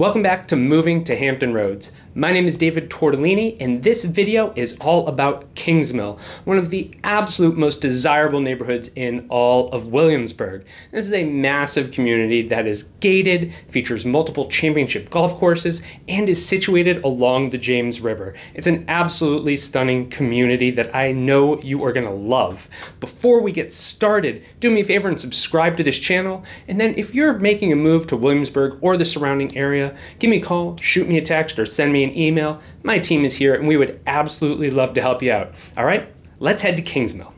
Welcome back to Moving to Hampton Roads. My name is David Tortellini, and this video is all about Kingsmill, one of the absolute most desirable neighborhoods in all of Williamsburg. This is a massive community that is gated, features multiple championship golf courses, and is situated along the James River. It's an absolutely stunning community that I know you are going to love. Before we get started, do me a favor and subscribe to this channel, and then if you're making a move to Williamsburg or the surrounding area, give me a call, shoot me a text, or send me an email. My team is here and we would absolutely love to help you out. All right, let's head to Kingsmill.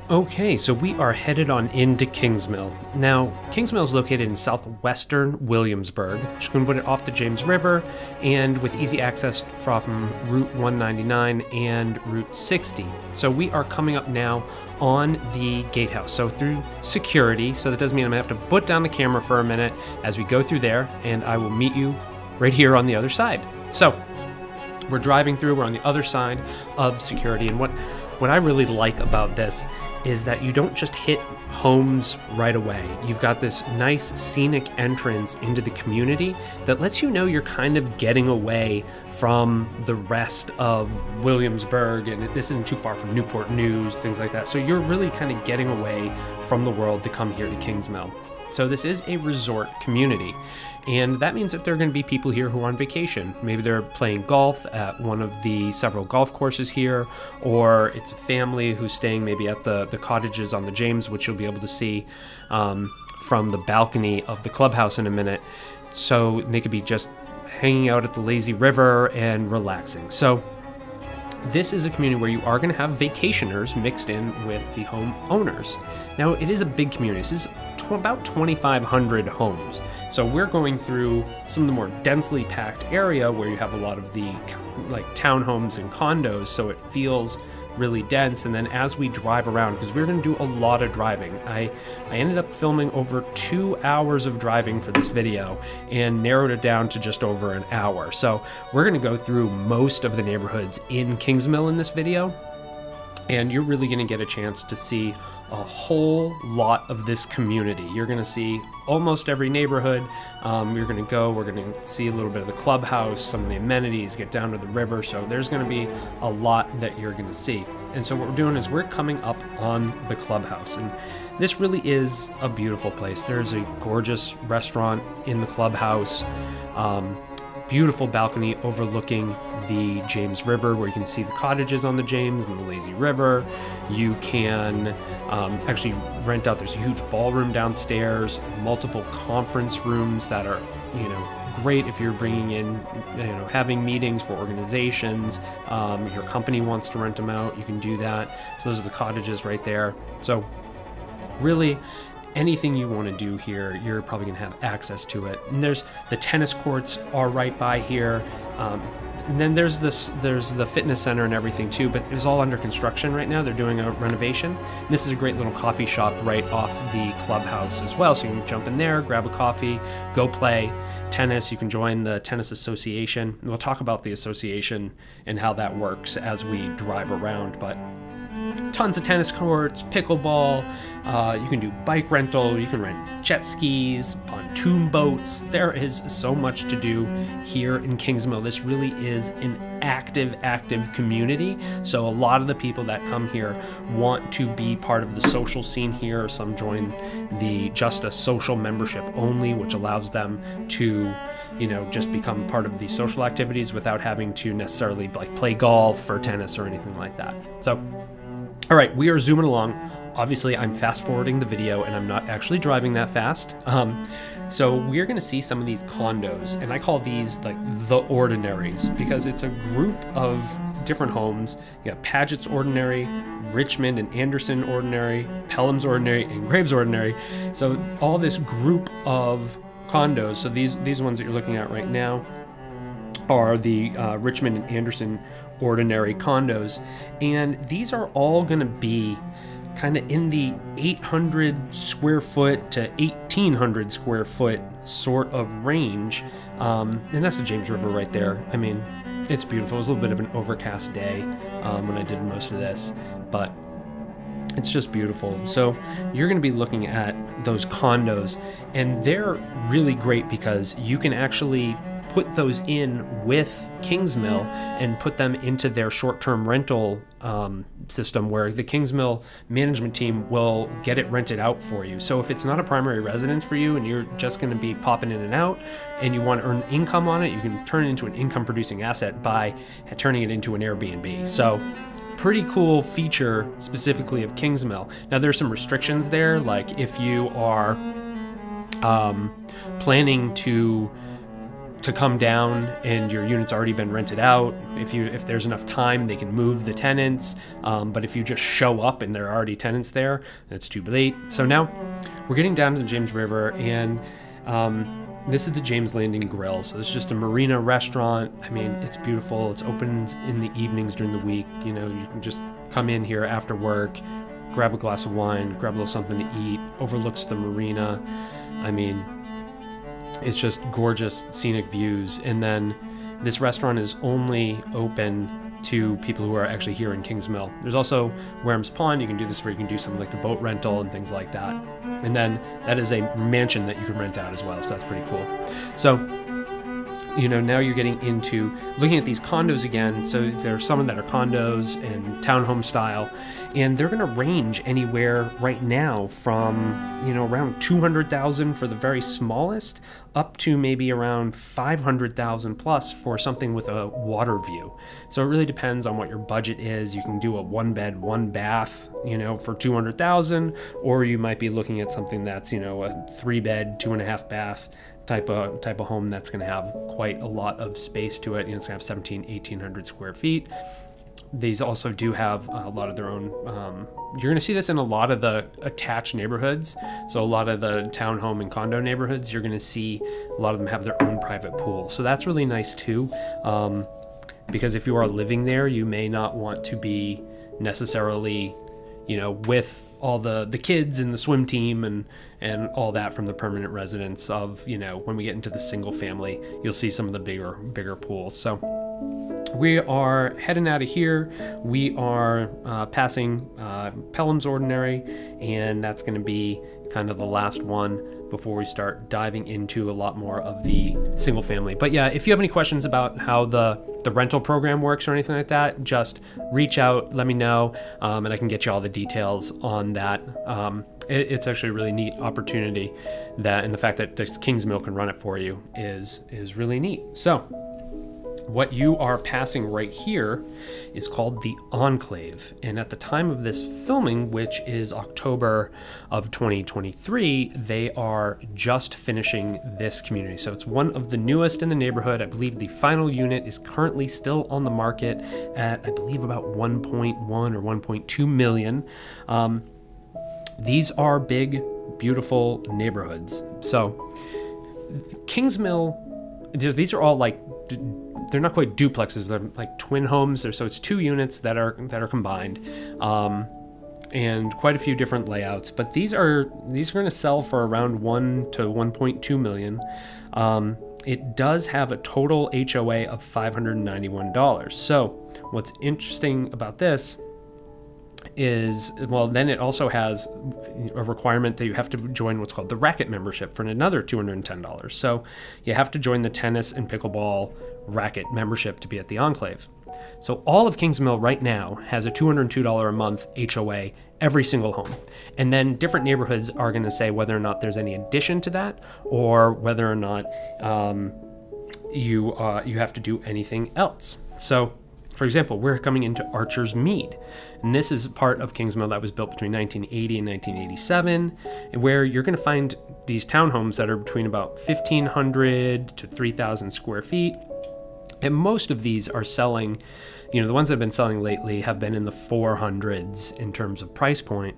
Okay, so we are headed on into Kingsmill. Now, Kingsmill is located in southwestern Williamsburg, which is going to put it off the James River and with easy access from Route 199 and Route 60. So we are coming up now on the gatehouse, so through security. So that does mean I'm gonna have to put down the camera for a minute as we go through there, and I will meet you right here on the other side. So we're driving through, we're on the other side of security, and what I really like about this is that you don't just hit homes right away. You've got this nice scenic entrance into the community that lets you know you're kind of getting away from the rest of Williamsburg, and this isn't too far from Newport News, things like that. So you're really kind of getting away from the world to come here to Kingsmill. So this is a resort community, and that means that there are going to be people here who are on vacation. Maybe they're playing golf at one of the several golf courses here, or it's a family who's staying maybe at the cottages on the James, which you'll be able to see from the balcony of the clubhouse in a minute. So they could be just hanging out at the lazy river and relaxing. So this is a community where you are going to have vacationers mixed in with the home owners. Now, it is a big community. This is about 2,500 homes. So we're going through some of the more densely packed area where you have a lot of the like townhomes and condos, so it feels really dense. And then as we drive around, because we're going to do a lot of driving, I ended up filming over 2 hours of driving for this video and narrowed it down to just over an hour. So we're going to go through most of the neighborhoods in Kingsmill in this video, and you're really going to get a chance to see a whole lot of this community. You're going to see almost every neighborhood. We're going to see a little bit of the clubhouse, some of the amenities, get down to the river. So there's going to be a lot that you're going to see. And so what we're doing is we're coming up on the clubhouse, and this really is a beautiful place. There's a gorgeous restaurant in the clubhouse, beautiful balcony overlooking the James River where you can see the cottages on the James and the lazy river. You can actually rent out, there's a huge ballroom downstairs, multiple conference rooms that are, great if you're bringing in, having meetings for organizations. Your company wants to rent them out, you can do that. So those are the cottages right there. So really, anything you want to do here, you're probably going to have access to it. And there's the tennis courts are right by here. And then there's the fitness center and everything too, but it's all under construction right now. They're doing a renovation. And this is a great little coffee shop right off the clubhouse as well. So you can jump in there, grab a coffee, go play tennis. You can join the tennis association. We'll talk about the association and how that works as we drive around, but tons of tennis courts, pickleball, you can do bike rental, you can rent jet skis, pontoon boats. There is so much to do here in Kingsmill. This really is an active community. So a lot of the people that come here want to be part of the social scene here. Some join just a social membership only, which allows them to just become part of the social activities without having to necessarily like play golf or tennis or anything like that. So all right, we are zooming along. Obviously, I'm fast forwarding the video and I'm not actually driving that fast. So we're gonna see some of these condos, and I call these like the ordinaries because it's a group of different homes. You got Paget's Ordinary, Richmond and Anderson Ordinary, Pelham's Ordinary, and Graves Ordinary. So all this group of condos, so these ones that you're looking at right now are the Richmond and Anderson Ordinary condos, and these are all going to be kind of in the 800 square foot to 1800 square foot sort of range, and that's the James River right there. I mean, It's beautiful. It was a little bit of an overcast day when I did most of this, but it's just beautiful. So you're going to be looking at those condos, and they're really great because you can actually put those in with Kingsmill and put them into their short-term rental system, where the Kingsmill management team will get it rented out for you. So if it's not a primary residence for you and you're just going to be popping in and out and you want to earn income on it, you can turn it into an income-producing asset by turning it into an Airbnb. So pretty cool feature specifically of Kingsmill. Now there's some restrictions there, like if you are planning to come down and your unit's already been rented out, if there's enough time, they can move the tenants. But if you just show up and there are already tenants there, it's too late. So now we're getting down to the James River, and this is the James Landing Grill. So it's just a marina restaurant. I mean, it's beautiful. It's open in the evenings during the week. You know, you can just come in here after work, grab a glass of wine, grab a little something to eat, overlooks the marina. I mean, it's just gorgeous scenic views. And then this restaurant is only open to people who are actually here in Kingsmill. There's also Wareham's Pond. You can do this where you can do something like the boat rental and things like that. And then that is a mansion that you can rent out as well. So that's pretty cool. So, you know, now you're getting into looking at these condos again. So there are some that are condos and townhome style, and they're going to range anywhere right now from, you know, around 200,000 for the very smallest up to maybe around 500,000 plus for something with a water view. So it really depends on what your budget is. You can do a 1-bed, 1-bath, you know, for 200,000, or you might be looking at something that's, you know, a 3-bed, 2.5-bath type of home that's going to have quite a lot of space to it. You know, it's going to have 1,800 square feet. These also do have a lot of their own, you're going to see this in a lot of the attached neighborhoods. So a lot of the townhome and condo neighborhoods, you're going to see a lot of them have their own private pool. So that's really nice too, because if you are living there, you may not want to be necessarily, you know, with all the kids and the swim team and all that from the permanent residents of, you know, when we get into the single family, you'll see some of the bigger pools. So we are heading out of here. We are passing Pelham's Ordinary, and that's going to be kind of the last one before we start diving into a lot more of the single family. But yeah, if you have any questions about how the rental program works or anything like that, just reach out, let me know, and I can get you all the details on that. It's actually a really neat opportunity, that, and the fact that the Kingsmill can run it for you is really neat. So what you are passing right here is called the Enclave, and at the time of this filming, which is October of 2023, they are just finishing this community. So it's one of the newest in the neighborhood. I believe the final unit is currently still on the market at, I believe, about 1.1 or 1.2 million. These are big, beautiful neighborhoods. So Kingsmill, these are all like, they're not quite duplexes, but they're like twin homes. So it's 2 units that are combined, and quite a few different layouts. But these are going to sell for around 1 to 1.2 million. It does have a total HOA of $591. So what's interesting about this is, well, then it also has a requirement that you have to join what's called the racket membership for another $210. So you have to join the tennis and pickleball racket membership to be at the Enclave. So all of Kingsmill right now has a $202 a month HOA every single home. And then different neighborhoods are going to say whether or not there's any addition to that, or whether or not you have to do anything else. So for example, we're coming into Archer's Mead, and this is part of Kingsmill that was built between 1980 and 1987, and where you're going to find these townhomes that are between about 1,500 to 3,000 square feet. And most of these are selling, you know, the ones that have been selling lately have been in the 400s in terms of price point.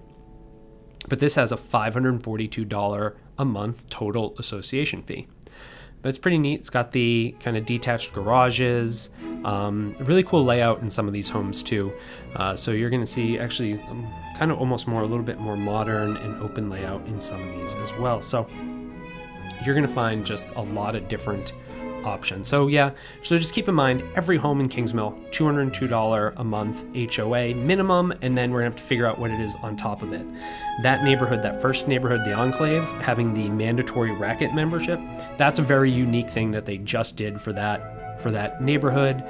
But this has a $542 a month total association fee. But it's pretty neat. It's got the kind of detached garages, a really cool layout in some of these homes too. So you're going to see actually kind of almost more, a little bit more modern and open layout in some of these as well. So you're going to find just a lot of different option. So yeah, so just keep in mind, every home in Kingsmill, $202 a month HOA minimum, and then we're gonna have to figure out what it is on top of it. That neighborhood, that first neighborhood, the Enclave, having the mandatory racket membership, that's a very unique thing that they just did for that neighborhood.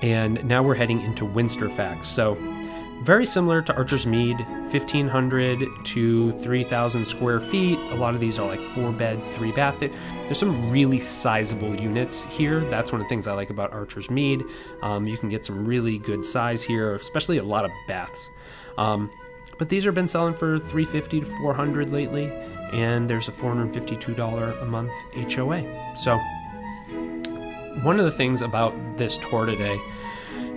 And now we're heading into Winsterfax. So very similar to Archer's Mead, 1,500 to 3,000 square feet. A lot of these are like 4-bed, 3-bath. There's some really sizable units here. That's one of the things I like about Archer's Mead. You can get some really good size here, especially a lot of baths. But these have been selling for $350 to $400 lately, and there's a $452 a month HOA. So one of the things about this tour today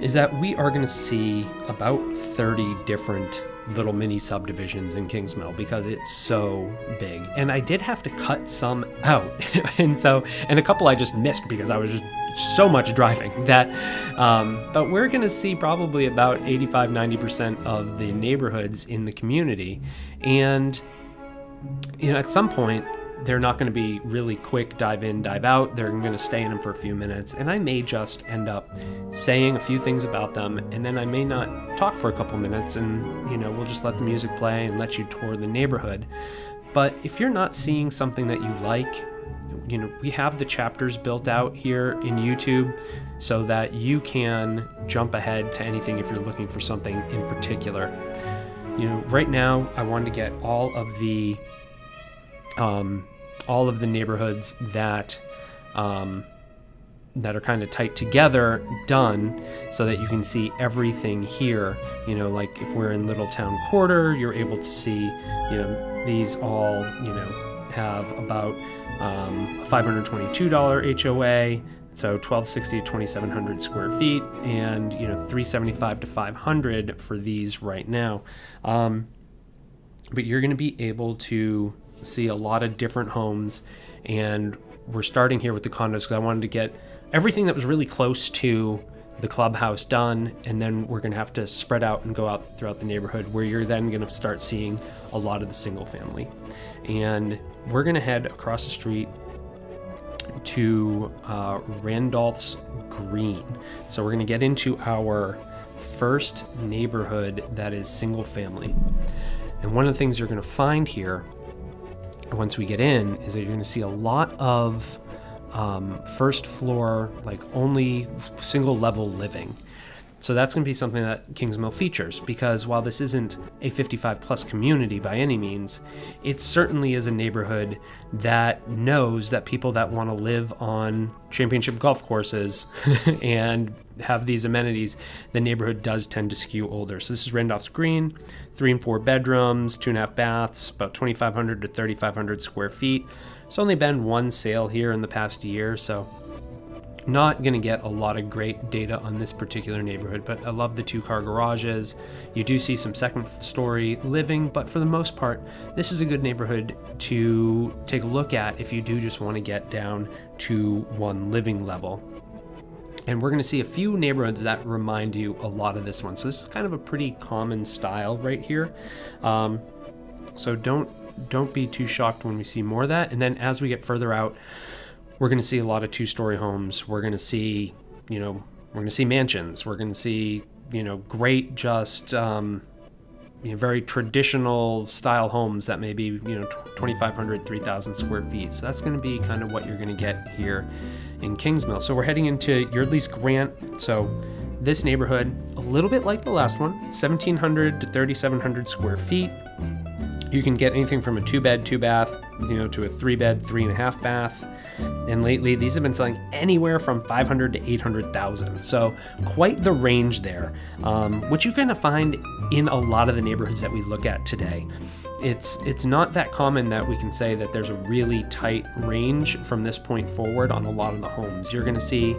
is that we are going to see about 30 different little mini subdivisions in Kingsmill because it's so big. And I did have to cut some out. and a couple I just missed because I was just so much driving that, but we're going to see probably about 85-90% of the neighborhoods in the community. And, at some point, they're not going to be really quick dive in, dive out. They're going to stay in them for a few minutes, and I may just end up saying a few things about them, and then I may not talk for a couple minutes, and we'll just let the music play and let you tour the neighborhood. But if you're not seeing something that you like, we have the chapters built out here in YouTube so that you can jump ahead to anything if you're looking for something in particular. Right now I wanted to get all of the neighborhoods that are kind of tight together done so that you can see everything here. Like if we're in Littletown Quarter, you're able to see, these all, have about $522 HOA, so 1,260 to 2,700 square feet, and $375 to $500 for these right now. But you're going to be able to see a lot of different homes, and we're starting here with the condos because I wanted to get everything that was really close to the clubhouse done, and then we're going to have to spread out and go out throughout the neighborhood where you're then going to start seeing a lot of the single family. And we're going to head across the street to Randolph's Green. So we're going to get into our first neighborhood that is single family. And one of the things you're going to find here once we get in is that you're going to see a lot of first floor, like only single level living. So that's going to be something that Kingsmill features, because while this isn't a 55 plus community by any means, it certainly is a neighborhood that knows that people that want to live on championship golf courses and have these amenities, the neighborhood does tend to skew older. So this is Randolph's Green, 3 and 4 bedrooms, 2.5 baths, about 2,500 to 3,500 square feet. It's only been one sale here in the past year, so not going to get a lot of great data on this particular neighborhood, but I love the 2-car garages. You do see some second story living, but for the most part, this is a good neighborhood to take a look at if you do just want to get down to one living level. And we're going to see a few neighborhoods that remind you a lot of this one. So this is kind of a pretty common style right here. So don't be too shocked when we see more of that. And then as we get further out, we're going to see a lot of 2-story homes. We're going to see, mansions. We're going to see, great, just, very traditional style homes that may be, 2,500, 3,000 square feet. So that's going to be kind of what you're going to get here in Kingsmill. So we're heading into Yeardley's Grant. So this neighborhood, a little bit like the last one, 1,700 to 3,700 square feet. You can get anything from a 2-bed, 2-bath, to a 3-bed, 3.5 bath. And lately, these have been selling anywhere from $500,000 to $800,000. So quite the range there, which you're going to find in a lot of the neighborhoods that we look at today. It's not that common that we can say that there's a really tight range from this point forward on a lot of the homes. You're going to see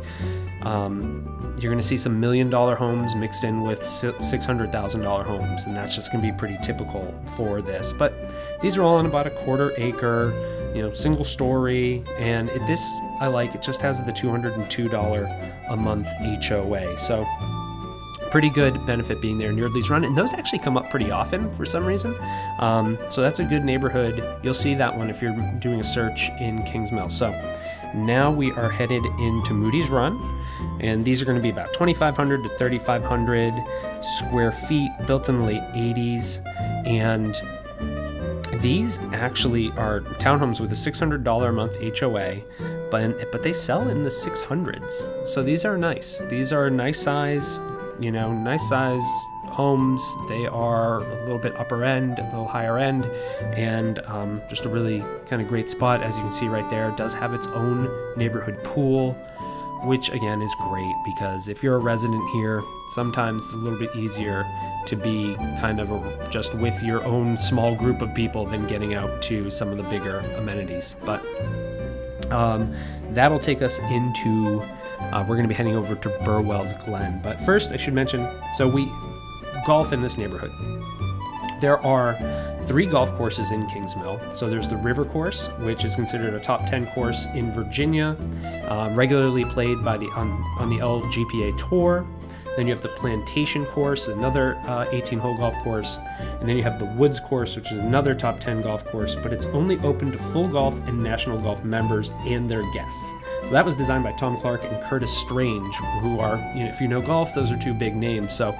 some $1 million homes mixed in with $600,000 homes, and that's just going to be pretty typical for this. But these are all on about a 1/4 acre, single story, and this I like. It just has the $202 a month HOA. So pretty good benefit being there in Yeardley's Run, and those actually come up pretty often for some reason. So that's a good neighborhood. You'll see that one if you're doing a search in Kingsmill. So Now we are headed into Moody's Run, and these are going to be about 2,500 to 3,500 square feet, built in the late 80s, and these actually are townhomes with a $600 a month HOA, but they sell in the 600s. So these are nice. These are nice size, nice size homes. They are a little bit upper end, a little higher end, and just a really kind of great spot. As you can see right there, it does have its own neighborhood pool, which again is great because if you're a resident here, sometimes it's a little bit easier to be kind of just with your own small group of people than getting out to some of the bigger amenities. But that'll take us into, we're going to be heading over to Burwell's Glen. But first I should mention, so we golf in this neighborhood. There are 3 golf courses in Kingsmill. So there's the River Course, which is considered a top 10 course in Virginia, regularly played by on the LGPA Tour. Then you have the Plantation Course, another 18-hole golf course. And then you have the Woods Course, which is another top 10 golf course, but it's only open to full golf and national golf members and their guests. So that was designed by Tom Clark and Curtis Strange, who are, if you know golf, those are 2 big names. So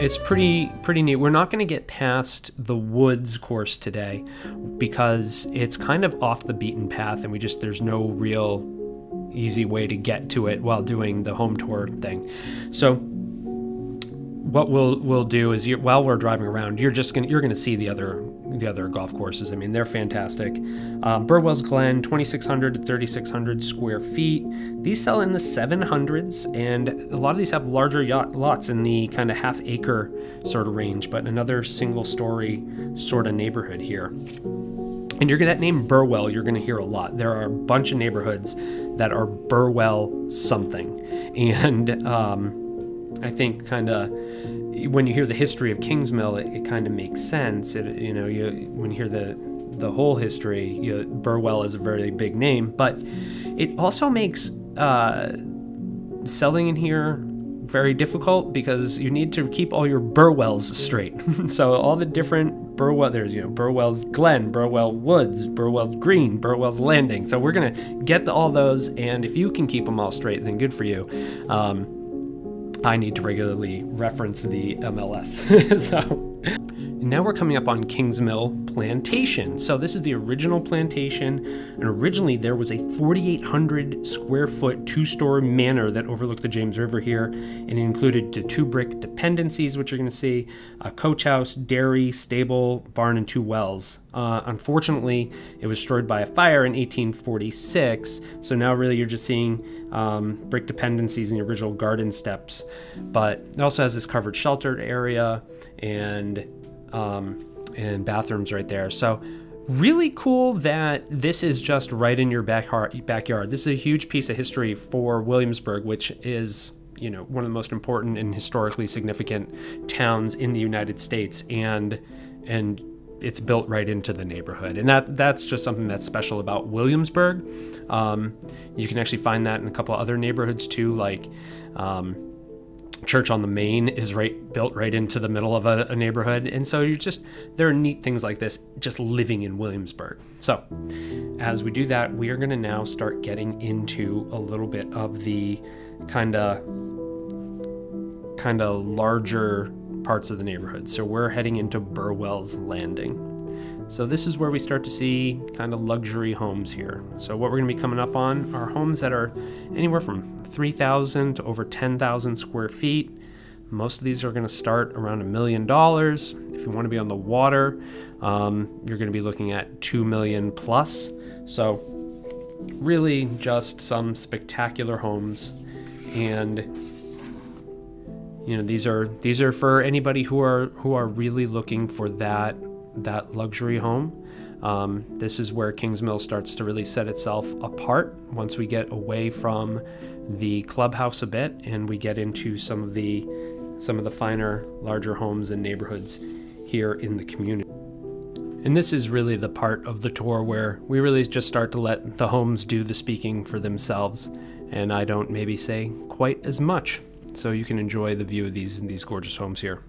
it's pretty neat. We're not going to get past the Woods Course today because it's kind of off the beaten path, and there's no real easy way to get to it while doing the home tour thing. So what we'll do is while we're driving around, you're gonna see the other golf courses. I mean, they're fantastic. Burwell's Glen, 2,600 to 3,600 square feet. These sell in the 700s, and a lot of these have larger lots in the kind of half-acre sort of range, but another single-story sort of neighborhood here. And that name Burwell, you're going to hear a lot. There are a bunch of neighborhoods that are Burwell something, and I think kind of when you hear the history of Kingsmill, it kind of makes sense. When you hear the whole history, Burwell is a very big name, but it also makes selling in here very difficult because you need to keep all your Burwells straight. So all the different Burwell, there's Burwell's Glen, Burwell Woods, Burwell's Green, Burwell's Landing. So we're gonna get to all those, and if you can keep them all straight, then good for you. I need to regularly reference the MLS. So now we're coming up on Kingsmill Plantation. So this is the original plantation, and originally there was a 4,800 square foot 2-story manor that overlooked the James River here, and it included the 2 brick dependencies, which you're going to see, a coach house, dairy, stable, barn, and 2 wells. Unfortunately, it was destroyed by a fire in 1846, so now really you're just seeing brick dependencies in the original garden steps, but it also has this covered sheltered area and bathrooms right there. So really cool that this is just right in your backyard. This is a huge piece of history for Williamsburg, which is, one of the most important and historically significant towns in the United States, and it's built right into the neighborhood. And that's just something that's special about Williamsburg. You can actually find that in a couple of other neighborhoods too, like Church on the Main is built right into the middle of a neighborhood. And so there are neat things like this just living in Williamsburg. So as we do that, we are going to now start getting into a little bit of the kind of larger parts of the neighborhood. So we're heading into Burwell's Landing. So this is where we start to see kind of luxury homes here. So what we're going to be coming up on are homes that are anywhere from 3,000 to over 10,000 square feet. Most of these are going to start around $1 million. If you want to be on the water, you're going to be looking at $2 million plus. So really just some spectacular homes, and these are for anybody who are really looking for that luxury home. This is where Kingsmill starts to really set itself apart once we get away from the clubhouse a bit and we get into some of the finer, larger homes and neighborhoods here in the community. And this is really the part of the tour where we really just start to let the homes do the speaking for themselves, and I don't maybe say quite as much, so you can enjoy the view of these gorgeous homes here.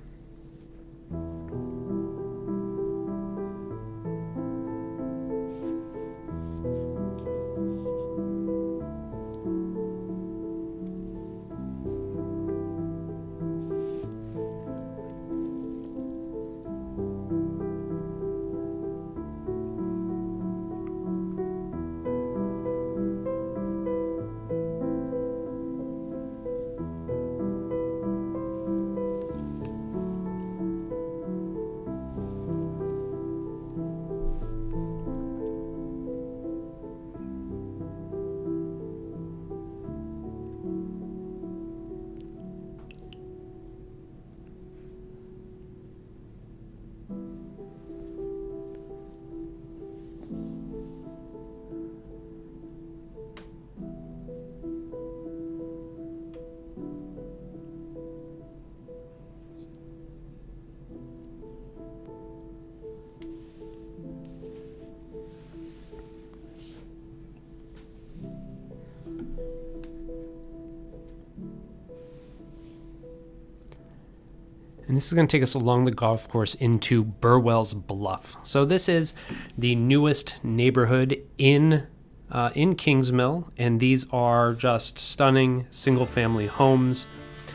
And this is going to take us along the golf course into Burwell's Bluff. So this is the newest neighborhood in Kingsmill, and these are just stunning single-family homes.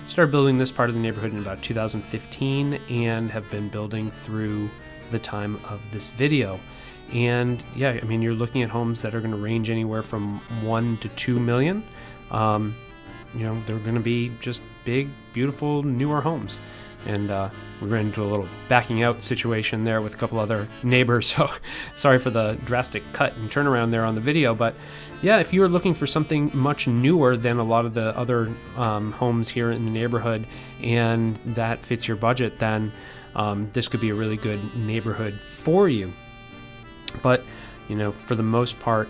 Started building this part of the neighborhood in about 2015 and have been building through the time of this video. And yeah, I mean, you're looking at homes that are going to range anywhere from 1 to 2 million. You know, they're going to be just big, beautiful, newer homes. And we ran into a little backing out situation there with a couple other neighbors, so sorry for the drastic cut and turnaround there on the video. But yeah, if you're looking for something much newer than a lot of the other homes here in the neighborhood, and that fits your budget, then this could be a really good neighborhood for you. But, you know, for the most part,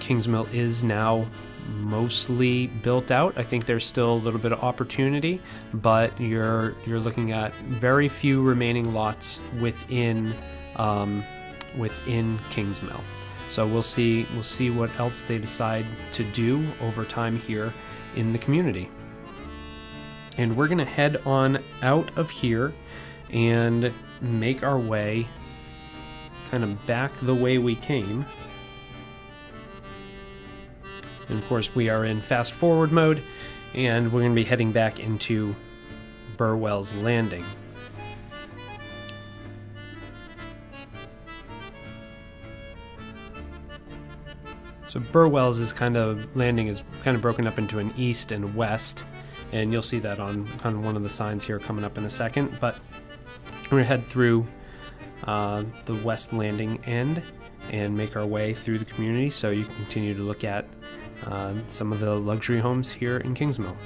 Kingsmill is now mostly built out. I think there's still a little bit of opportunity, but you're looking at very few remaining lots within Kingsmill. So we'll see what else they decide to do over time here in the community. And we're gonna head on out of here and make our way kind of back the way we came. And of course, we are in fast forward mode, and we're going to be heading back into Burwell's Landing. So Burwell's landing is kind of broken up into an east and west, and you'll see that on kind of one of the signs here coming up in a second. But we're going to head through the west landing end and make our way through the community, so you can continue to look at some of the luxury homes here in Kingsmill.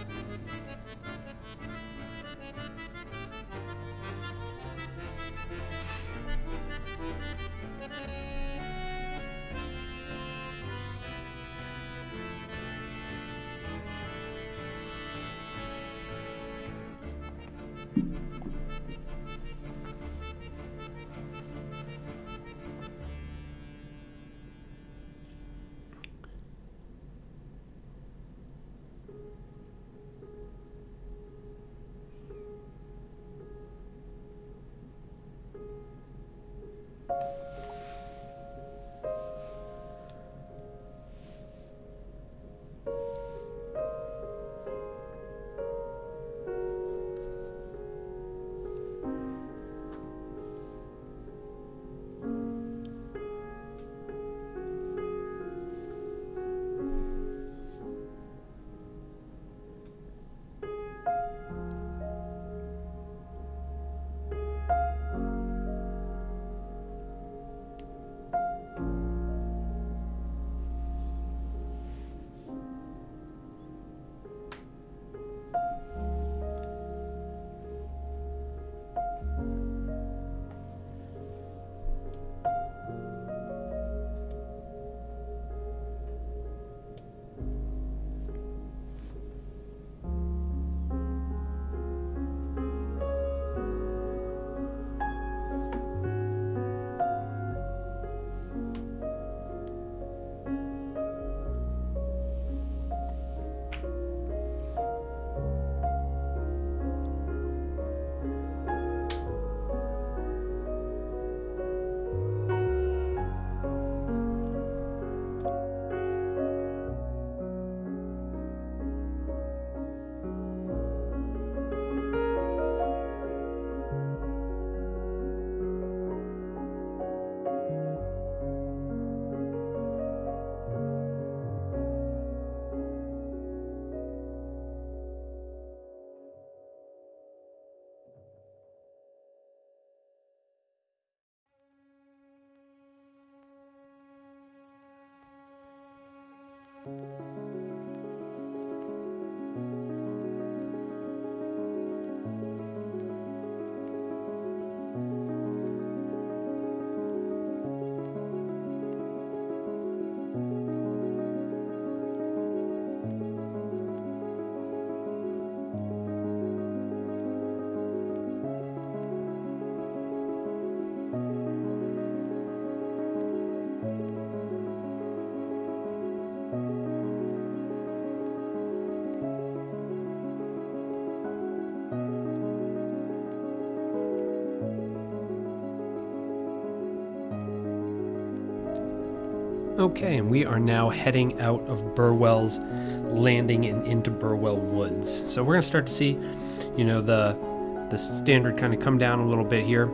Okay, and we are now heading out of Burwell's Landing and into Burwell Woods. So we're going to start to see, you know, the standard kind of come down a little bit here.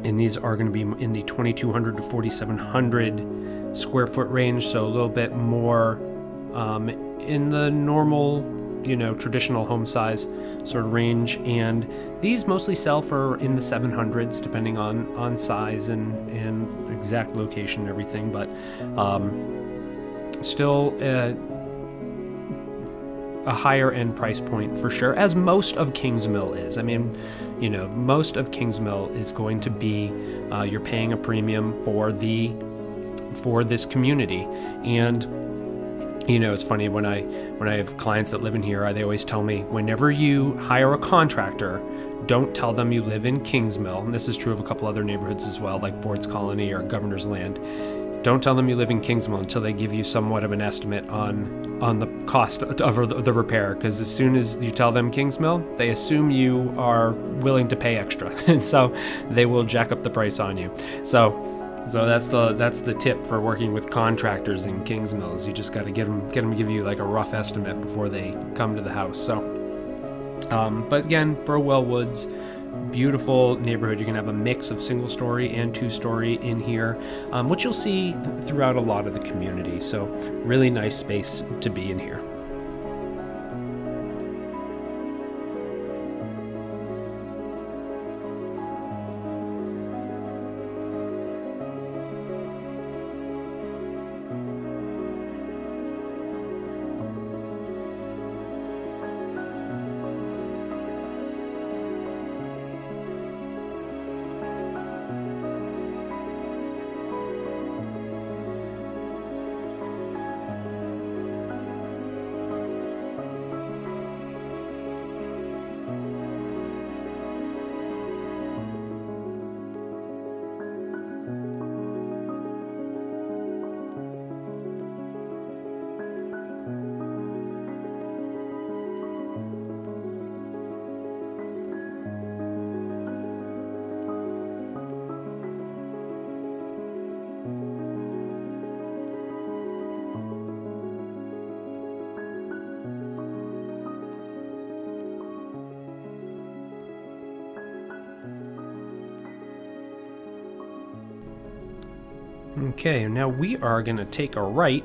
And these are going to be in the 2,200 to 4,700 square foot range. So a little bit more in the normal, you know, traditional home size sort of range. And these mostly sell for in the 700s, depending on size and exact location and everything. But still a higher end price point for sure, as most of Kingsmill is. I mean, you know, most of Kingsmill is going to be you're paying a premium for this community. And you know, it's funny when I have clients that live in here, they always tell me, whenever you hire a contractor, don't tell them you live in Kingsmill. And this is true of a couple other neighborhoods as well, like Ford's Colony or Governor's Land. Don't tell them you live in Kingsmill until they give you somewhat of an estimate on the cost of the repair, because as soon as you tell them Kingsmill, they assume you are willing to pay extra, and so they will jack up the price on you. So that's the tip for working with contractors in Kingsmill, is you just got to get them to give you like a rough estimate before they come to the house. So, but again, Burwell Woods, beautiful neighborhood. You can have a mix of single story and two story in here, which you'll see throughout a lot of the community. So really nice space to be in here. Okay, now we are going to take a right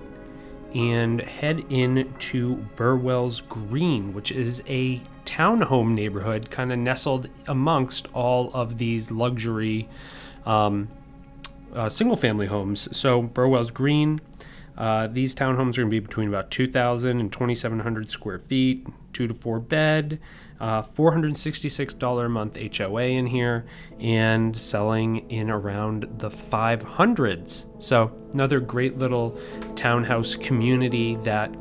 and head into Burwell's Green, which is a townhome neighborhood kind of nestled amongst all of these luxury single-family homes. So Burwell's Green, these townhomes are going to be between about 2,000 and 2,700 square feet, 2 to 4 bed, $466 a month HOA in here, and selling in around the 500s. So another great little townhouse community that,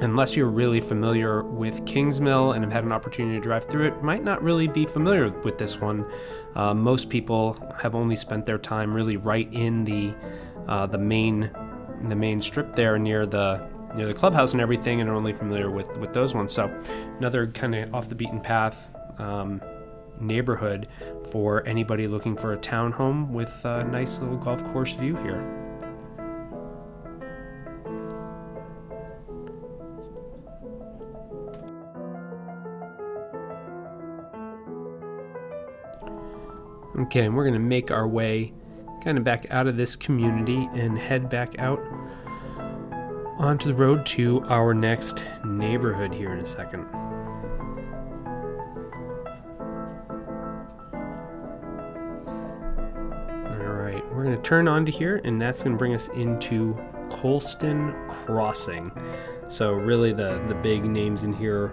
unless you're really familiar with Kingsmill and have had an opportunity to drive through it, might not really be familiar with this one. Most people have only spent their time really right in the main strip there near the clubhouse and everything, and are only familiar with those ones. So another kind of off the beaten path neighborhood for anybody looking for a townhome with a nice little golf course view here. Okay, and we're going to make our way kind of back out of this community and head back out onto the road to our next neighborhood here in a second. Alright, we're going to turn onto here, and that's going to bring us into Colston Crossing. So really the big names in here,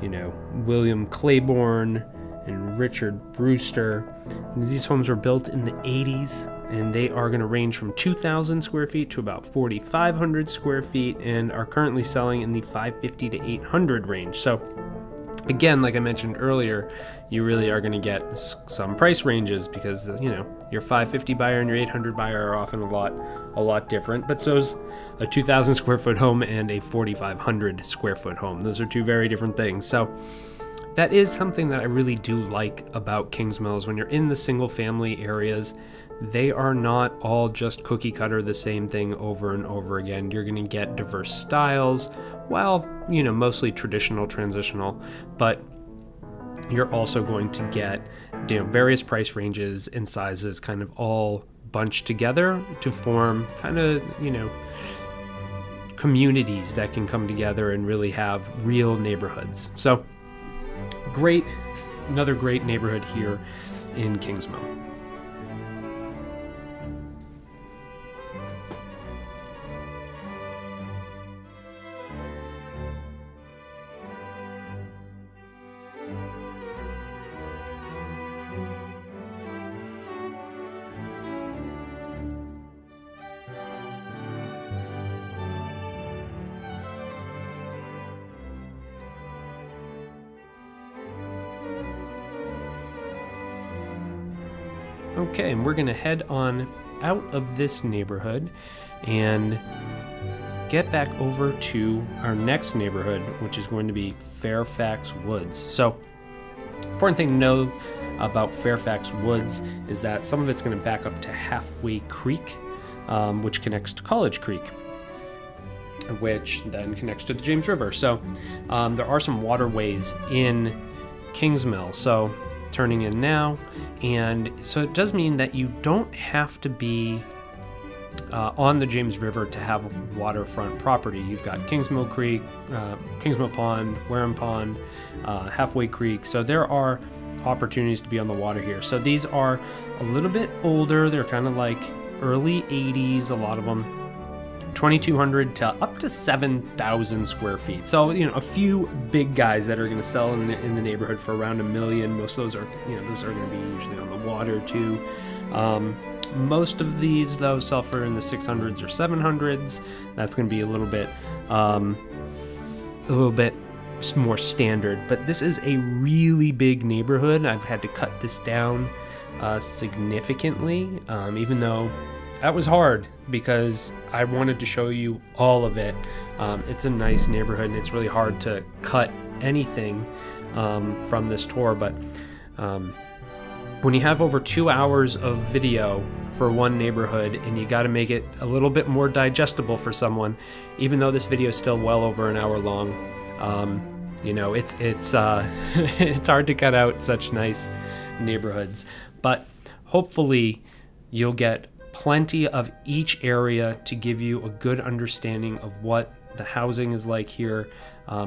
you know, William Claiborne and Richard Brewster. And these homes were built in the 80s, and they are going to range from 2,000 square feet to about 4,500 square feet, and are currently selling in the 550 to 800 range. So again, like I mentioned earlier, you really are going to get some price ranges, because you know, your 550 buyer and your 800 buyer are often a lot different. But so's a 2,000 square foot home and a 4,500 square foot home. Those are two very different things. So that is something that I really do like about Kingsmill, is when you're in the single family areas, they are not all just cookie cutter the same thing over and over again. You're going to get diverse styles, well, mostly traditional, transitional, but you're also going to get various price ranges and sizes kind of all bunched together to form kind of communities that can come together and really have real neighborhoods. So another great neighborhood here in Kingsmill. Okay, and we're gonna head on out of this neighborhood and get back over to our next neighborhood, which is going to be Fairfax Woods. So, important thing to know about Fairfax Woods is that some of it's gonna back up to Halfway Creek, which connects to College Creek, which then connects to the James River. So, there are some waterways in Kingsmill. So, turning in now, and so it does mean that you don't have to be on the James River to have waterfront property. You've got Kingsmill Creek, Kingsmill Pond, Wareham Pond, Halfway Creek, so there are opportunities to be on the water here. So these are a little bit older, they're kind of like early 80s, a lot of them, 2,200 to up to 7,000 square feet. So, a few big guys that are going to sell in the neighborhood for around $1 million. Most of those are, those are going to be usually on the water too. Most of these though sell for in the 600s or 700s. That's going to be a little bit more standard, but this is a really big neighborhood. I've had to cut this down significantly, even though that was hard because I wanted to show you all of it. It's a nice neighborhood and it's really hard to cut anything from this tour, but when you have over 2 hours of video for one neighborhood and you got to make it a little bit more digestible for someone, even though this video is still well over an hour long, it's it's hard to cut out such nice neighborhoods, but hopefully you'll get plenty of each area to give you a good understanding of what the housing is like here,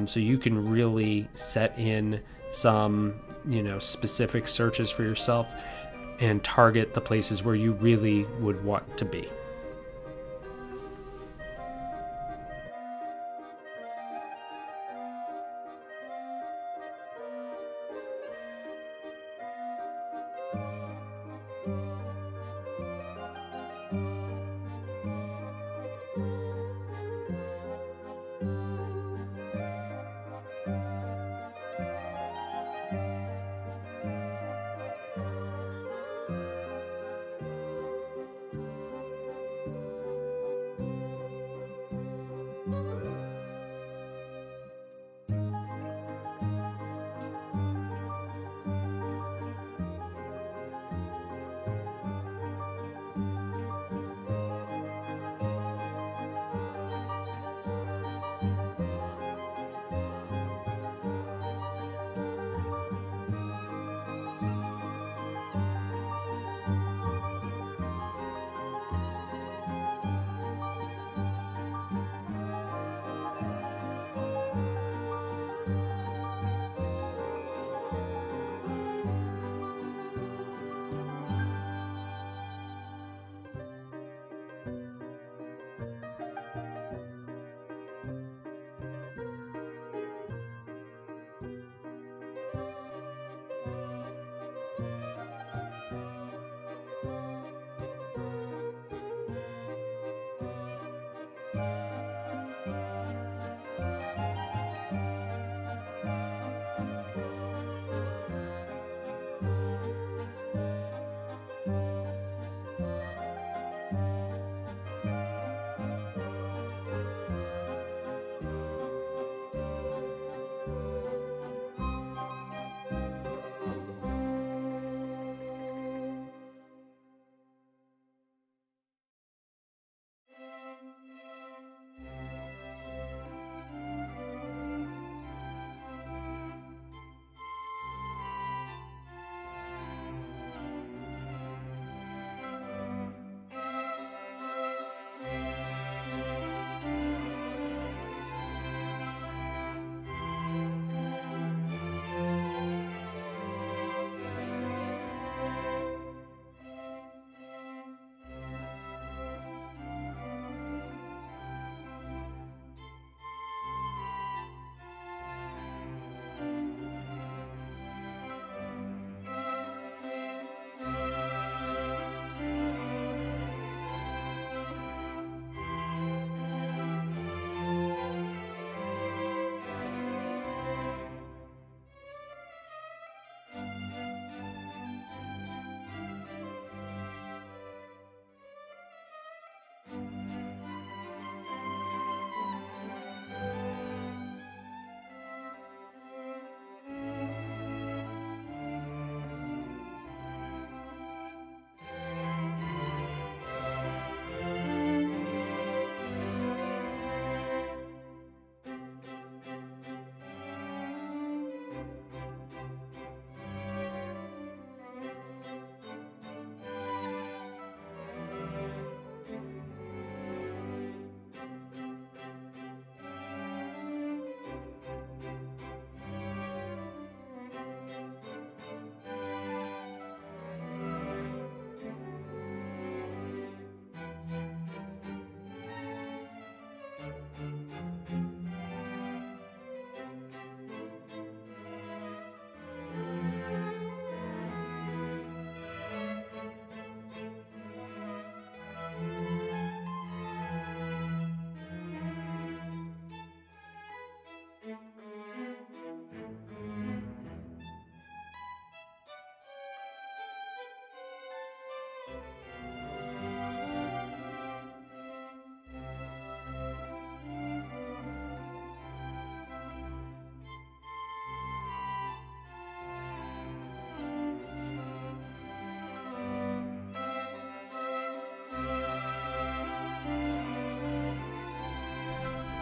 so you can really set in some specific searches for yourself and target the places where you really would want to be.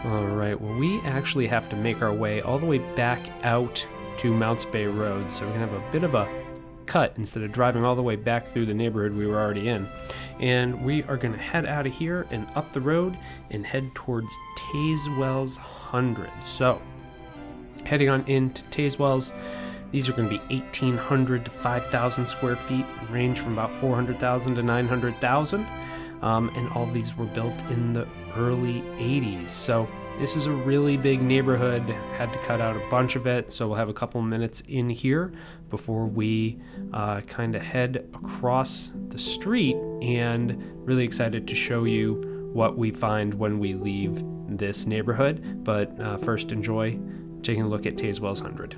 All right, well, we actually have to make our way all the way back out to Mounts Bay Road, so we're gonna have a bit of a cut instead of driving all the way back through the neighborhood we were already in. And we are gonna head out of here and up the road and head towards Tazewell's 100. So, heading on into Tazewell's, these are gonna be 1,800 to 5,000 square feet, range from about 400,000 to 900,000. And all these were built in the early 80s. So this is a really big neighborhood. Had to cut out a bunch of it, so we'll have a couple minutes in here before we kind of head across the street, and really excited to show you what we find when we leave this neighborhood. But first, enjoy taking a look at Tazewell's 100.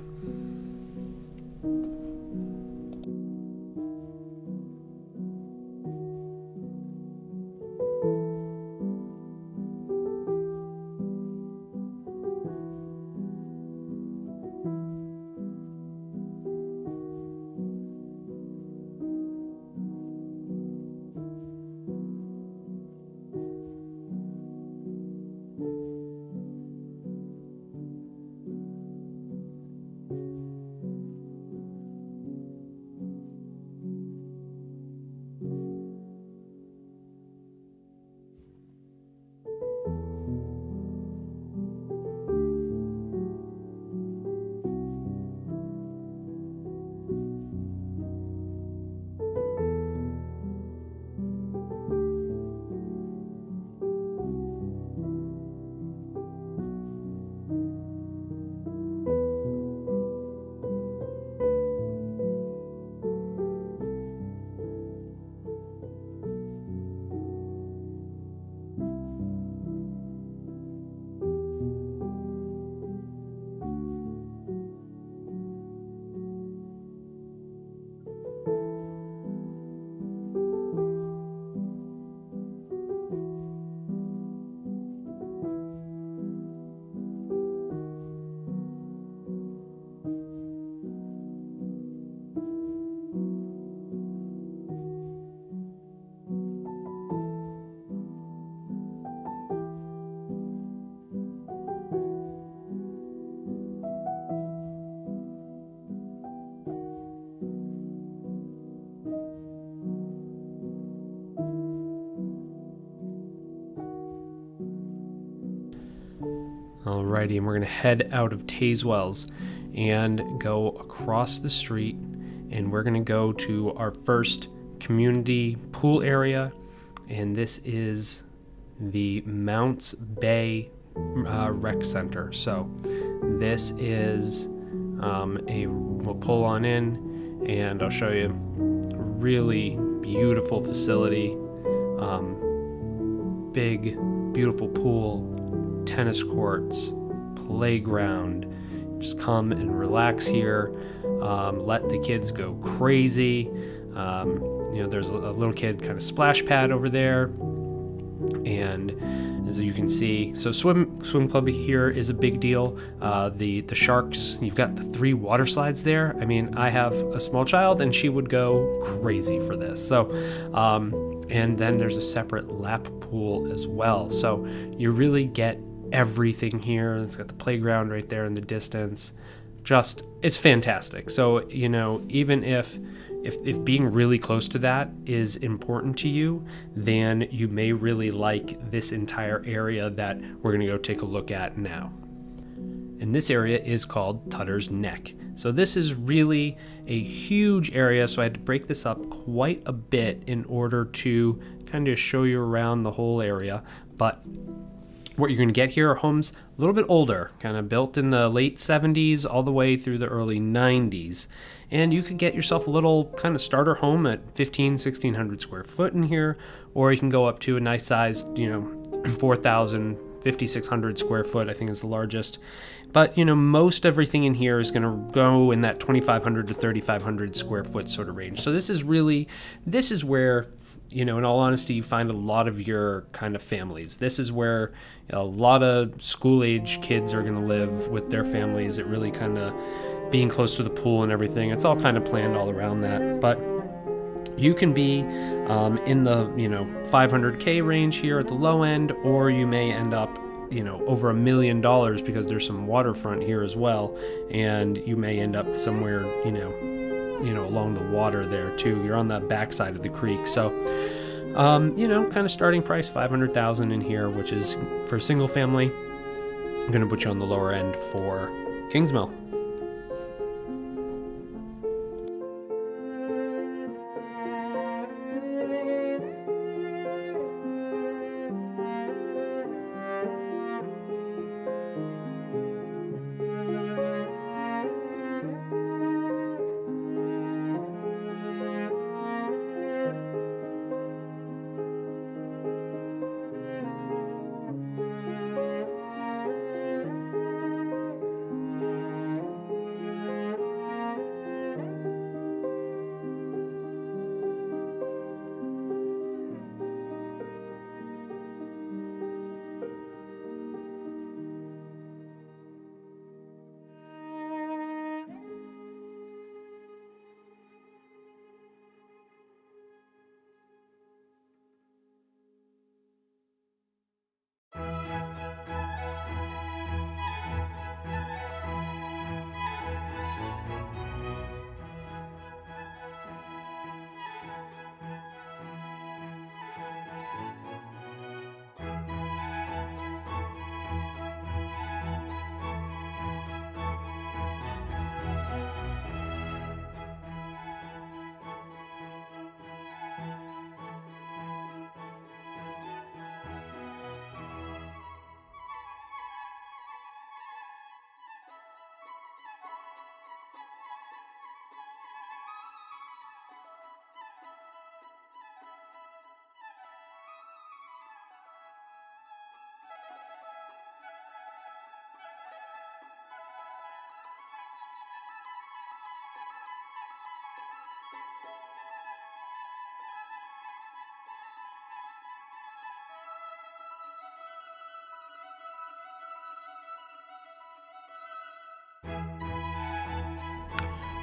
Alrighty, and we're gonna head out of Tazewell's and go across the street, and we're gonna go to our first community pool area, and this is the Mounts Bay Rec Center. So this is we'll pull on in and I'll show you. Really beautiful facility, big beautiful pool, tennis courts, playground. Just come and relax here, let the kids go crazy. You know, there's a little kid kind of splash pad over there, and as you can see, so swim club here is a big deal. The sharks, you've got the 3 water slides there. I mean, I have a small child and she would go crazy for this. So and then there's a separate lap pool as well, so you really get everything here. It's got the playground right there in the distance. Just, it's fantastic. So, you know, even if being really close to that is important to you, then you may really like this entire area that we're going to go take a look at now. And this area is called Tutter's Neck. So this is really a huge area, so I had to break this up quite a bit in order to kind of show you around the whole area. But what you're going to get here are homes a little bit older, kind of built in the late 70s all the way through the early 90s. And you could get yourself a little kind of starter home at 1,600 square foot in here, or you can go up to a nice sized, you know, 4,000, 5,600 square foot, I think is the largest. But, you know, most everything in here is going to go in that 2,500 to 3,500 square foot sort of range. So this is where, you know, in all honesty, you find a lot of your kind of families. This is where a lot of school-age kids are going to live with their families. It really kind of being close to the pool and everything. It's all kind of planned all around that. But you can be in the, you know, 500K range here at the low end, or you may end up you know, over $1 million because there's some waterfront here as well, and you may end up somewhere, you know, along the water there too. You're on the backside of the creek, so you know, kind of starting price $500,000 in here, which is for a single family. I'm gonna put you on the lower end for Kingsmill.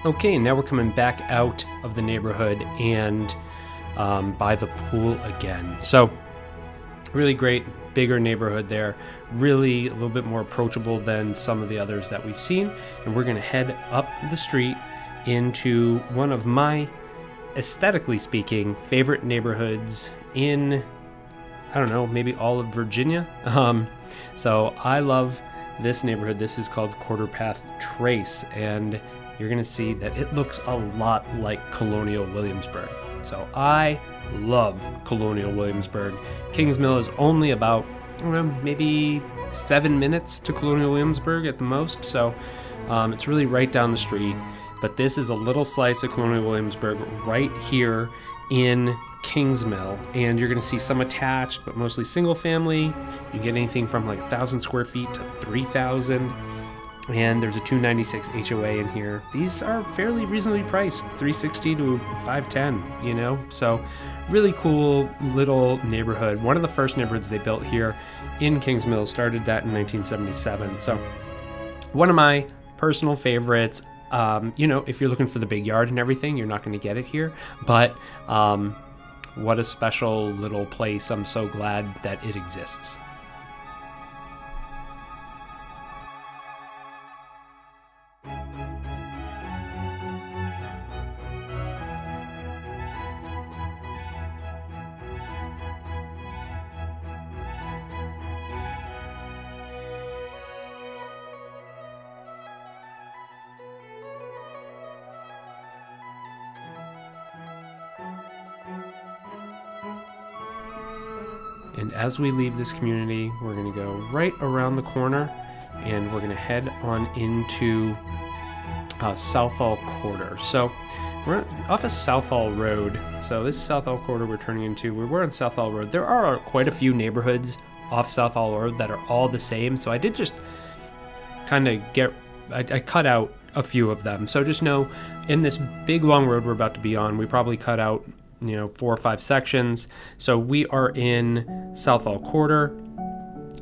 Okay, now we're coming back out of the neighborhood and by the pool again. So really great, bigger neighborhood there, really a little bit more approachable than some of the others that we've seen. And we're gonna head up the street into one of my, aesthetically speaking, favorite neighborhoods in, I don't know, maybe all of Virginia. So I love this neighborhood. This is called Quarter Path Trace, and you're gonna see that it looks a lot like Colonial Williamsburg. So I love Colonial Williamsburg. Kingsmill is only about maybe 7 minutes to Colonial Williamsburg at the most, so it's really right down the street. But this is a little slice of Colonial Williamsburg right here in Kingsmill, and you're gonna see some attached, but mostly single family. You get anything from like 1,000 square feet to 3,000. And there's a 296 HOA in here. These are fairly reasonably priced, $360 to $510, you know? So really cool little neighborhood. One of the first neighborhoods they built here in Kingsmill, started that in 1977. So one of my personal favorites. You know, if you're looking for the big yard and everything, you're not gonna get it here, but what a special little place. I'm so glad that it exists. And as we leave this community, we're going to go right around the corner and we're going to head on into Southall Quarter. So we're off of Southall Road. So this is Southall Quarter we're turning into. We're on Southall Road. There are quite a few neighborhoods off Southall Road that are all the same. So I did just kind of I cut out a few of them. So just know in this big long road we're about to be on, we probably cut out, you know, 4 or 5 sections. So we are in Southall Quarter.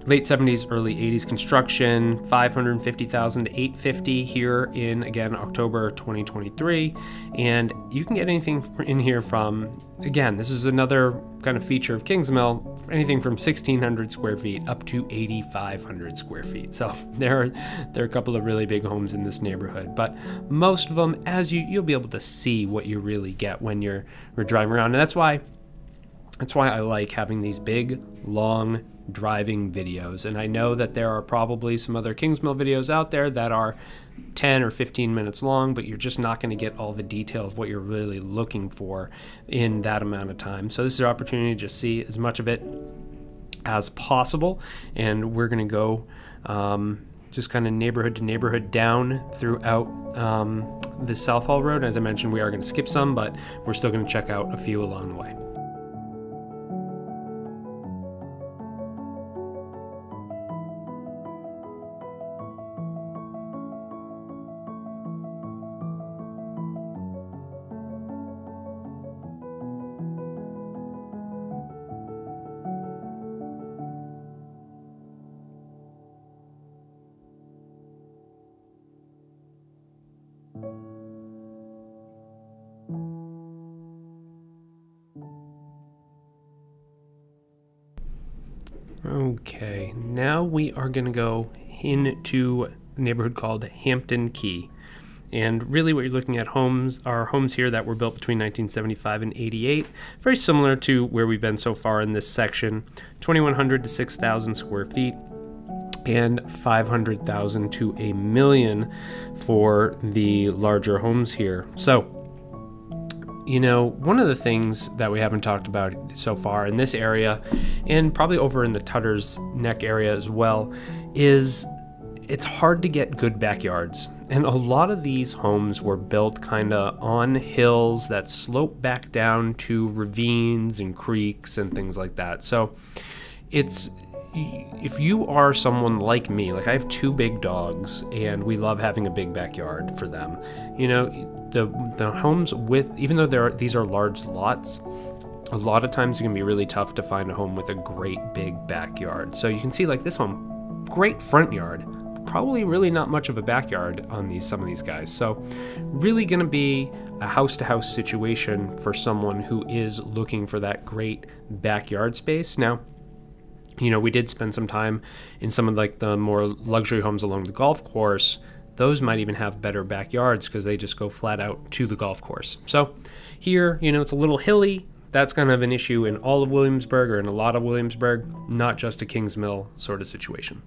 late 70s, early 80s construction, 550,000 to 850 here in, again, October 2023. And you can get anything in here from, again, this is another kind of feature of Kingsmill, anything from 1,600 square feet up to 8,500 square feet. So there are a couple of really big homes in this neighborhood, but most of them, you'll be able to see what you really get when you're driving around. And that's why I like having these big, long driving videos. And I know that there are probably some other Kingsmill videos out there that are 10 or 15 minutes long, but you're just not going to get all the detail of what you're really looking for in that amount of time. So this is your opportunity to just see as much of it as possible. And we're going to go just kind of neighborhood to neighborhood down throughout the South Hall Road. As I mentioned, we are going to skip some, but we're still going to check out a few along the way. Okay, now we are going to go into a neighborhood called Hampton Key. And really what you're looking at are homes here that were built between 1975 and 88. Very similar to where we've been so far in this section. 2,100 to 6,000 square feet and 500,000 to $1 million for the larger homes here. So, you know, one of the things that we haven't talked about so far in this area, and probably over in the Tutter's Neck area as well, is it's hard to get good backyards. And a lot of these homes were built kind of on hills that slope back down to ravines and creeks and things like that. So if you are someone like me, like I have 2 big dogs and we love having a big backyard for them, you know, the homes even though these are large lots, a lot of times it can be really tough to find a home with a great big backyard. So you can see like this home, great front yard, probably really not much of a backyard on some of these guys. So really going to be a house-to-house situation for someone who is looking for that great backyard space. Now, you know, we did spend some time in some of like the more luxury homes along the golf course. Those might even have better backyards because they just go flat out to the golf course. So here, you know, it's a little hilly. That's kind of an issue in all of Williamsburg, or in a lot of Williamsburg, not just a Kingsmill sort of situation.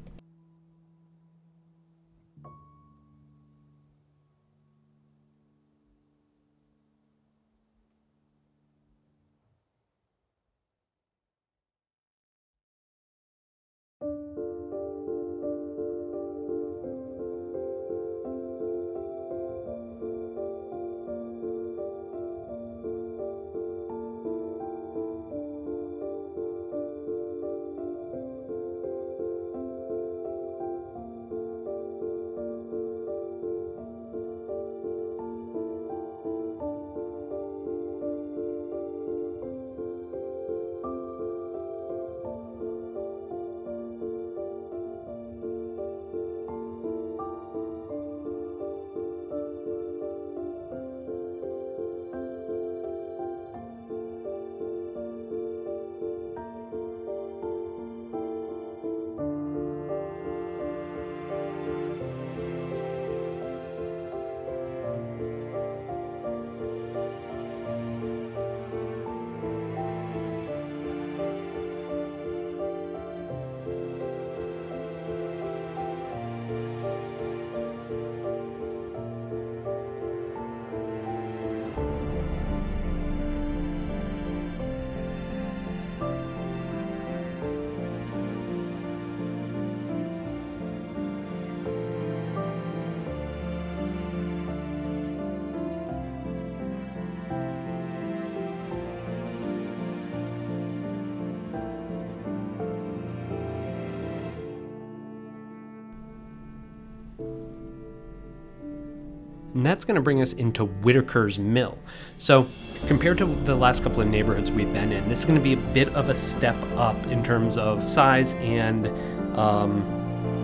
And that's going to bring us into Whitaker's Mill. So compared to the last couple of neighborhoods we've been in, this is going to be a bit of a step up in terms of size and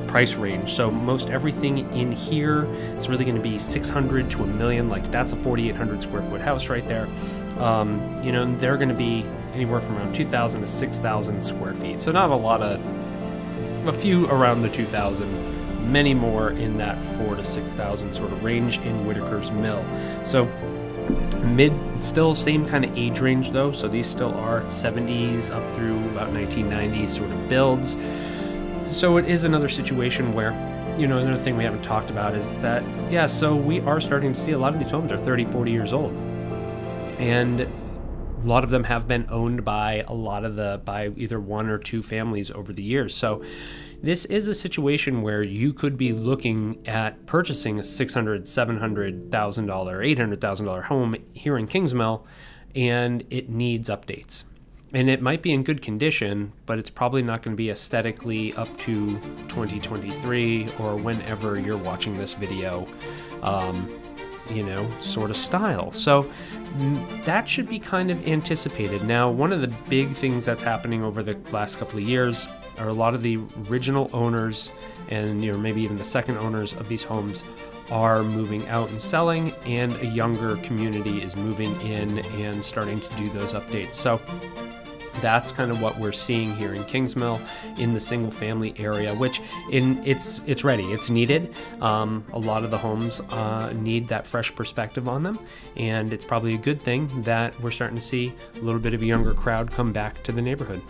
price range. So most everything in here is really going to be 600 to $1 million. Like that's a 4,800 square foot house right there. You know, they're going to be anywhere from around 2,000 to 6,000 square feet. So not a lot of, a few around the 2,000, many more in that 4,000 to 6,000 sort of range in Whitaker's Mill. So still same kind of age range though. So these still are 70s up through about 1990s sort of builds. So it is another situation where, you know, another thing we haven't talked about is that, yeah, so we are starting to see a lot of these homes are 30, 40 years old. And a lot of them have been owned by by either one or two families over the years. So this is a situation where you could be looking at purchasing a $600,000, $700,000, $800,000 home here in Kingsmill, and it needs updates. And it might be in good condition, but it's probably not going to be aesthetically up to 2023 or whenever you're watching this video, you know, sort of style. So that should be kind of anticipated. Now, one of the big things that's happening over the last couple of years are a lot of the original owners and, you know, maybe even the second owners of these homes are moving out and selling, and a younger community is moving in and starting to do those updates. So that's kind of what we're seeing here in Kingsmill in the single family area, which it's ready, it's needed. A lot of the homes need that fresh perspective on them, and it's probably a good thing that we're starting to see a little bit of a younger crowd come back to the neighborhood.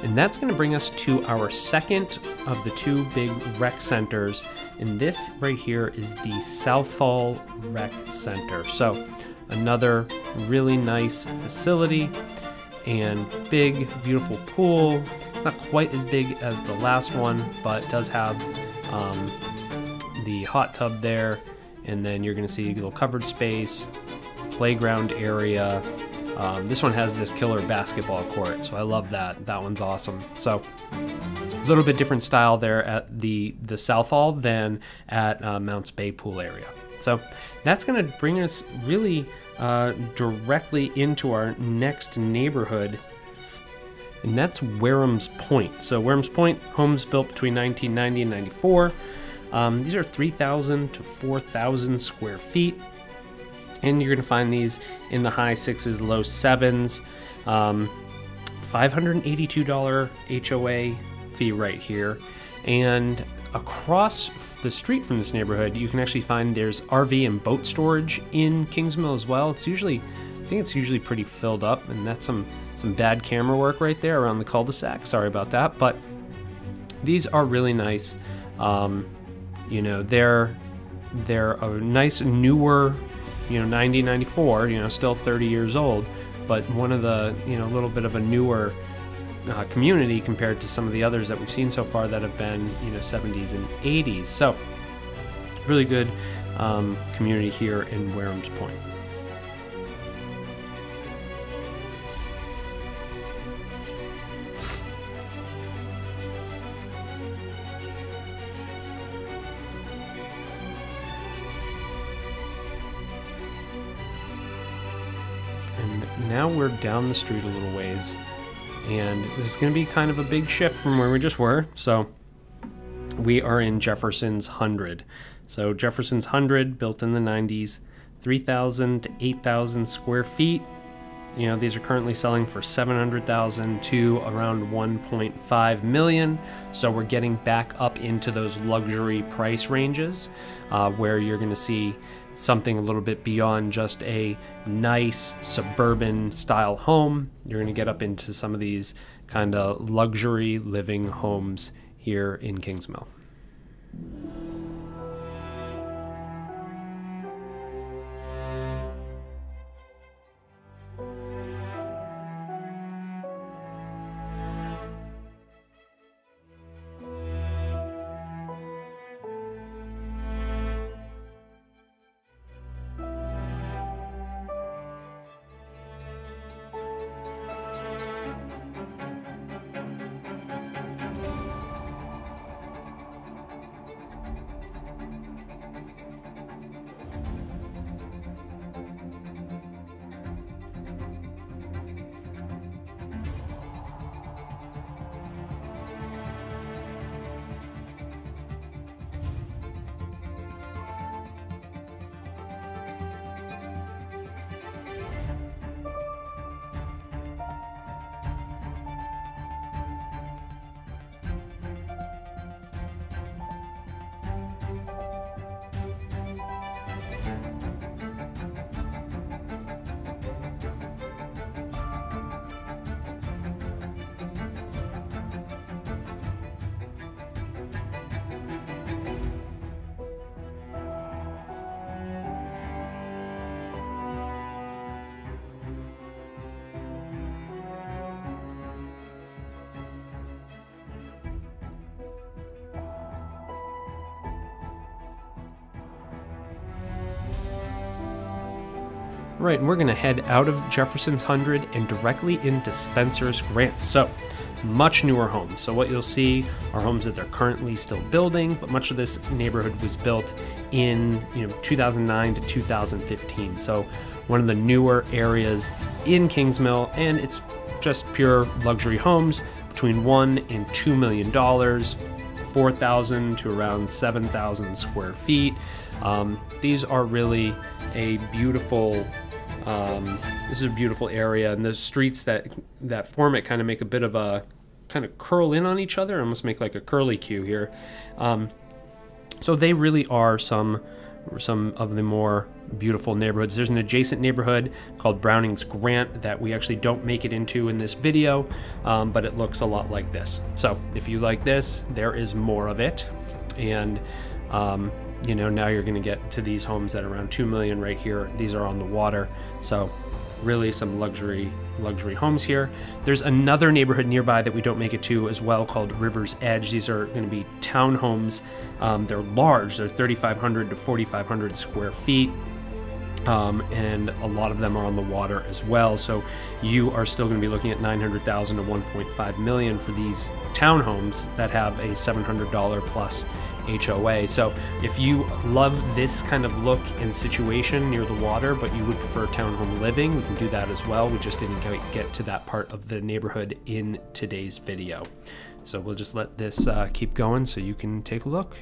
And that's going to bring us to our second of the two big rec centers. And this right here is the Southall Rec Center. So another really nice facility and big, beautiful pool. It's not quite as big as the last one, but does have the hot tub there. And then you're going to see a little covered space, playground area. This one has this killer basketball court, so I love that. That one's awesome. So a little bit different style there at the Southall than at Mounts Bay pool area. So that's going to bring us really directly into our next neighborhood, and that's Warehams Point. So Warehams Point, homes built between 1990 and 94. These are 3,000 to 4,000 square feet. And you're going to find these in the high 6s, low 7s. $582 HOA fee right here. And across the street from this neighborhood, you can actually find there's RV and boat storage in Kingsmill as well. It's usually, I think it's usually pretty filled up, and that's some bad camera work right there around the cul-de-sac. Sorry about that, but these are really nice. You know, they're a nice newer, you know, 90, 94, you know, still 30 years old, but one of the, you know, a little bit of a newer community compared to some of the others that we've seen so far that have been, you know, 70s and 80s. So really good community here in Warehams Point. Now we're down the street a little ways, and this is going to be kind of a big shift from where we just were. So we are in Jefferson's 100. So Jefferson's 100, built in the 90s, 3,000 to 8,000 square feet. You know, these are currently selling for $700,000 to around $1.5 million. So we're getting back up into those luxury price ranges where you're going to see something a little bit beyond just a nice suburban style home. You're going to get up into some of these kind of luxury living homes here in Kingsmill. Right, and we're gonna head out of Jefferson's 100 and directly into Spencer's Grant. So, much newer homes. So what you'll see are homes that they're currently still building, but much of this neighborhood was built in 2009 to 2015. So one of the newer areas in Kingsmill, and it's just pure luxury homes between $1 and $2 million, 4,000 to around 7,000 square feet. These are really a beautiful. This is a beautiful area, and the streets that form it kind of make a bit of a kind of curl in on each other, almost make like a curly Q here. So they really are some of the more beautiful neighborhoods. There's an adjacent neighborhood called Browning's Grant that we actually don't make it into in this video, but it looks a lot like this. So if you like this, there is more of it, and now you're going to get to these homes that are around $2 million right here. These are on the water, so really some luxury homes here. There's another neighborhood nearby that we don't make it to as well called River's Edge. These are going to be townhomes. They're large. They're 3,500 to 4,500 square feet. And a lot of them are on the water as well. So you are still going to be looking at $900,000 to $1.5 million for these townhomes that have a $700 plus HOA. So if you love this kind of look and situation near the water, but you would prefer townhome living, we can do that as well. We just didn't get to that part of the neighborhood in today's video. So we'll just let this keep going so you can take a look.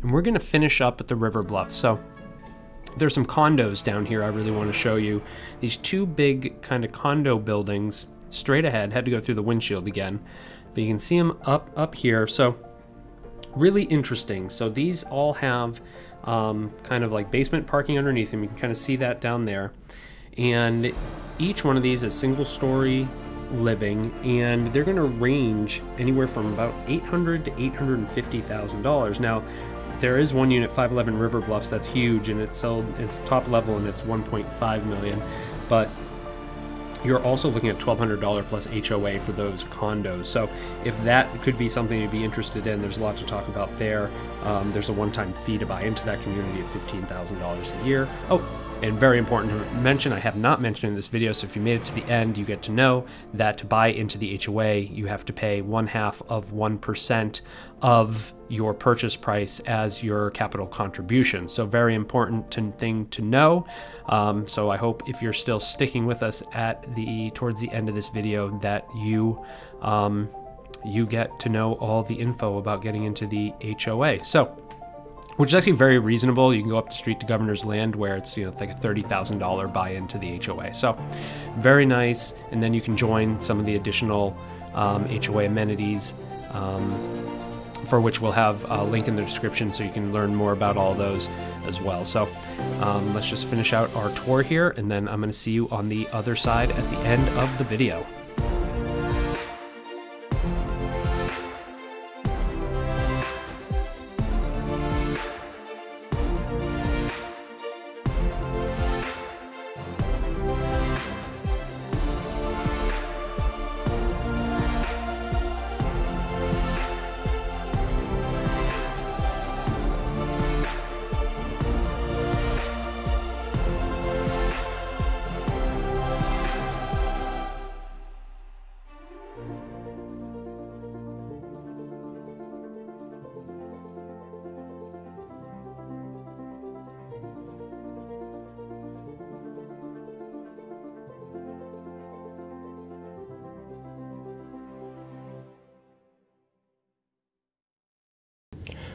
And we're going to finish up at the River Bluff. So there's some condos down here I really want to show you. These two big kind of condo buildings straight ahead. Had to go through the windshield again, but you can see them up here. So really interesting. So these all have kind of like basement parking underneath them. You can kind of see that down there. And each one of these is single story living, and they're going to range anywhere from about $800,000 to $850,000. Now, there is one unit, 511 River Bluffs, that's huge, and it's sold, it's top level, and it's $1.5 million. But you're also looking at $1,200 plus HOA for those condos. So if that could be something you'd be interested in, there's a lot to talk about there. There's a one-time fee to buy into that community of $15,000 a year. Oh, and very important to mention, I have not mentioned in this video, so if you made it to the end, you get to know that to buy into the HOA, you have to pay 1/2 of 1% of your purchase price as your capital contribution. So very important thing to know. So I hope if you're still sticking with us towards the end of this video, that you get to know all the info about getting into the HOA. So, which is actually very reasonable. You can go up the street to Governor's Land where it's it's like a $30,000 buy-in to the HOA. So very nice. And then you can join some of the additional HOA amenities, for which we'll have a link in the description so you can learn more about all those as well. So let's just finish out our tour here, and then I'm going to see you on the other side at the end of the video.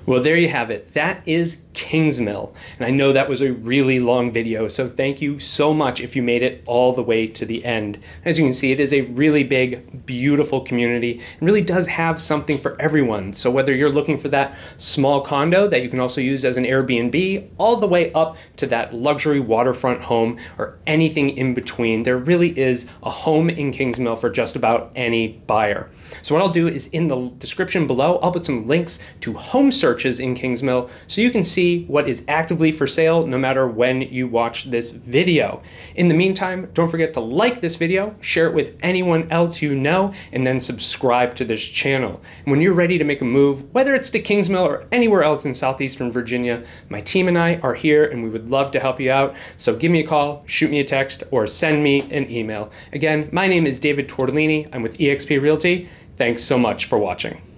Well, there you have it. That is Kingsmill. And I know that was a really long video, so thank you so much if you made it all the way to the end. As you can see, it is a really big, beautiful community. It really does have something for everyone. So whether you're looking for that small condo that you can also use as an Airbnb, all the way up to that luxury waterfront home or anything in between, there really is a home in Kingsmill for just about any buyer. So what I'll do is in the description below, I'll put some links to home searches in Kingsmill so you can see what is actively for sale no matter when you watch this video. In the meantime, don't forget to like this video, share it with anyone else you know, and then subscribe to this channel. And when you're ready to make a move, whether it's to Kingsmill or anywhere else in southeastern Virginia, my team and I are here and we would love to help you out. So give me a call, shoot me a text, or send me an email. Again, my name is David Tortellini. I'm with eXp Realty. Thanks so much for watching.